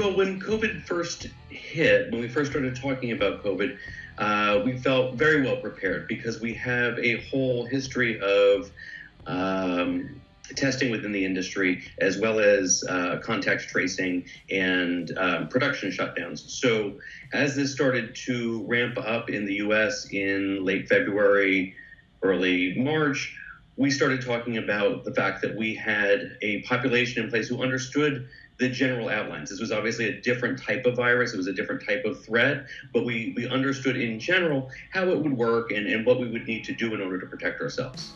Well, when COVID first hit, when we first started talking about COVID, we felt very well prepared because we have a whole history of testing within the industry, as well as contact tracing and production shutdowns. So as this started to ramp up in the US in late February, early March, we started talking about the fact that we had a population in place who understood the general outlines. This was obviously a different type of virus. It was a different type of threat, but we understood in general how it would work and what we would need to do in order to protect ourselves.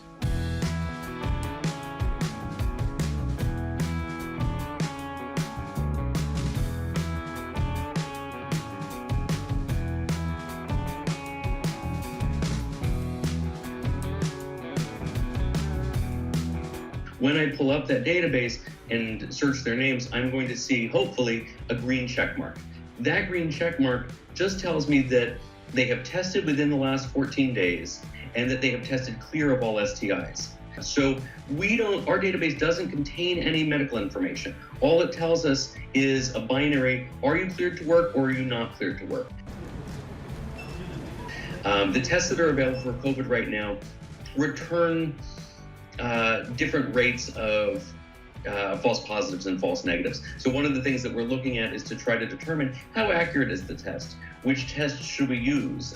When I pull up that database and search their names, I'm going to see, hopefully, a green check mark. That green check mark just tells me that they have tested within the last 14 days and that they have tested clear of all STIs. So our database doesn't contain any medical information. All it tells us is a binary, are you cleared to work or are you not cleared to work? The tests that are available for COVID right now return different rates of false positives and false negatives. So one of the things that we're looking at is to try to determine how accurate is the test? Which test should we use?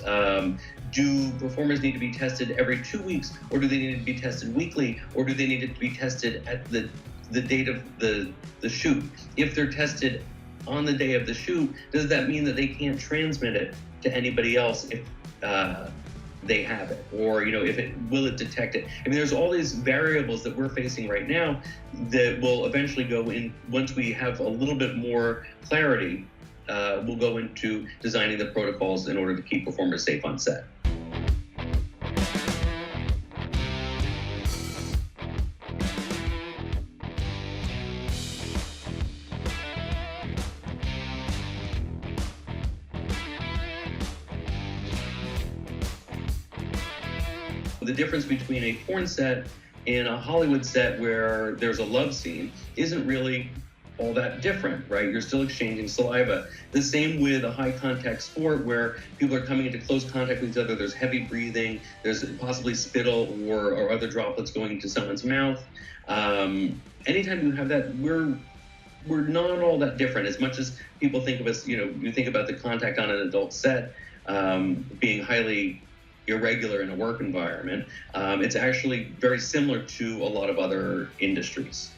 Do performers need to be tested every 2 weeks, or do they need to be tested weekly, or do they need to be tested at the date of the shoot? If they're tested on the day of the shoot, does that mean that they can't transmit it to anybody else if they have it, or will it detect it? I mean, there's all these variables that we're facing right now that will eventually go in once we have a little bit more clarity. We'll go into designing the protocols in order to keep performers safe on set. The difference between a porn set and a Hollywood set where there's a love scene isn't really all that different, right? You're still exchanging saliva. The same with a high contact sport where people are coming into close contact with each other. There's heavy breathing, there's possibly spittle or other droplets going into someone's mouth. Anytime you have that, we're not all that different. As much as people think of us, you think about the contact on an adult set being highly irregular in a work environment, it's actually very similar to a lot of other industries.